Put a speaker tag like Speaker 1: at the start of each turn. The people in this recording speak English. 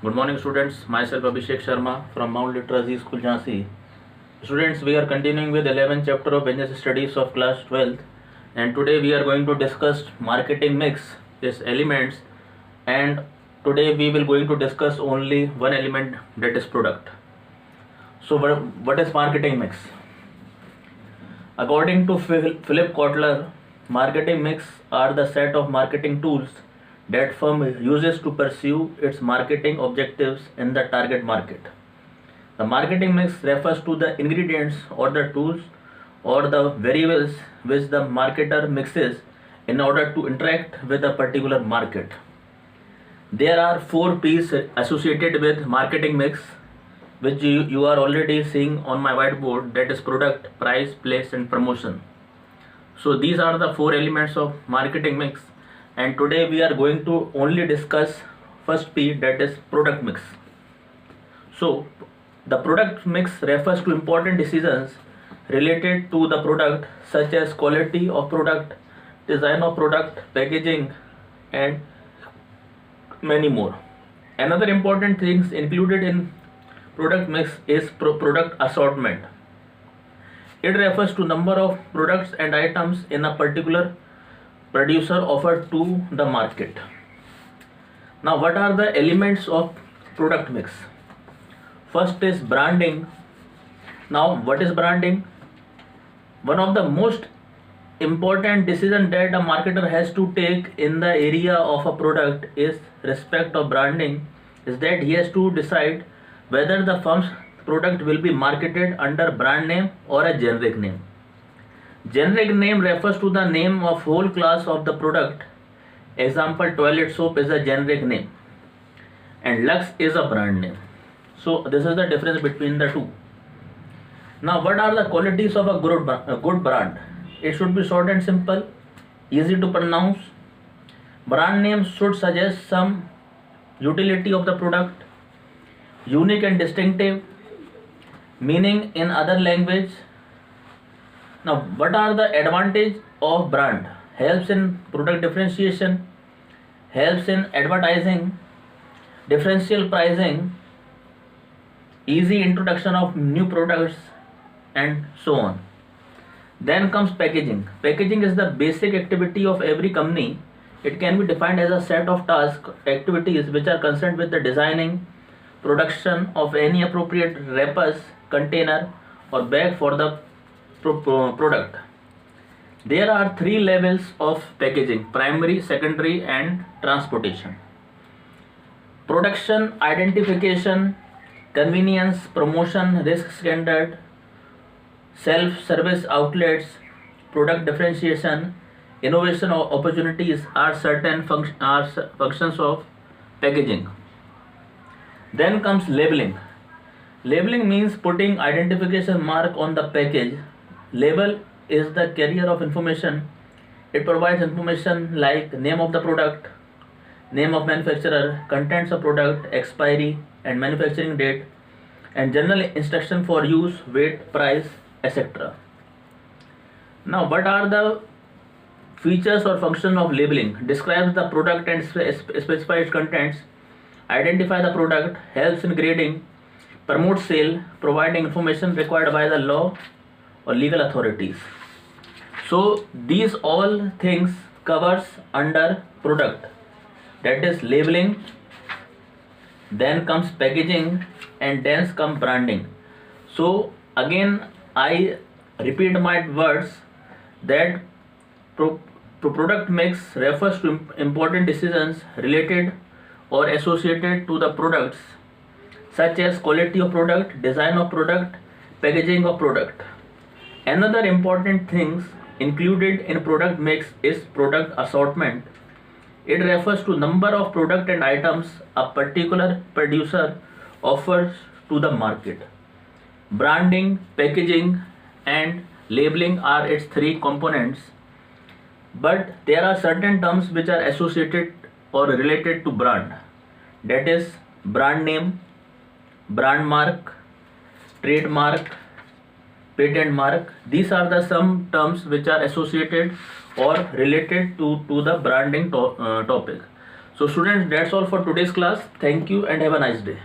Speaker 1: Good morning, students. Myself Abhishek Sharma from Mount Literacy School, Jhansi. Students, we are continuing with 11th chapter of Business Studies of class 12th, and today we are going to discuss marketing mix, its elements, and today we will going to discuss only one element, that is product. So, what is marketing mix? According to Philip Kotler, marketing mix are the set of marketing tools that firm uses to pursue its marketing objectives in the target market. The marketing mix refers to the ingredients or the tools or the variables which the marketer mixes in order to interact with a particular market. There are 4 P's associated with marketing mix, which you are already seeing on my whiteboard, that is product, price, place, and promotion. So these are the 4 elements of marketing mix, and today we are going to only discuss first P, that is product mix. So the product mix refers to important decisions related to the product, such as quality of product, design of product, packaging, and many more. Another important things included in product mix is product assortment. It refers to number of products and items in a particular producer offered to the market. Now, what are the elements of product mix? First is branding. Now, what is branding? One of the most important decision that a marketer has to take in the area of a product is respect of branding, is that he has to decide whether the firm's product will be marketed under brand name or a generic name. Generic name refers to the name of whole class of the product. Example, toilet soap is a generic name and Lux is a brand name. So this is the difference between the two. Now, what are the qualities of a good brand? It should be short and simple, easy to pronounce. Brand name should suggest some utility of the product, unique and distinctive, meaning in other language. Now, what are the advantage of brand? Helps in product differentiation, helps in advertising, differential pricing, easy introduction of new products, and so on. Then comes packaging. Packaging is the basic activity of every company. It can be defined as a set of tasks, activities which are concerned with the designing, production of any appropriate wrappers, container, or bag for the product. There are 3 levels of packaging: primary, secondary, and transportation. Production, identification, convenience, promotion, risk standard, self-service outlets, product differentiation, innovation opportunities are certain functions of packaging. Then comes labeling. Labeling means putting identification mark on the package. Label is the carrier of information. It provides information like name of the product, name of manufacturer, contents of product, expiry and manufacturing date, and general instruction for use, weight, price, etc. Now, what are the features or function of labeling? Describes the product and specifies contents, identify the product, helps in grading, promotes sale, providing information required by the law or legal authorities. So these all things covers under product, that is labeling, then comes packaging, and then comes branding. So again I repeat my words that product mix refers to important decisions related or associated to the products, such as quality of product, design of product, packaging of product. Another important things included in product mix is product assortment. It refers to number of product and items a particular producer offers to the market. Branding, packaging, and labeling are its 3 components, but there are certain terms which are associated or related to brand, that is brand name, brand mark, trademark, patent mark. These are the some terms which are associated or related to the branding topic. So students, that's all for today's class. Thank you and have a nice day.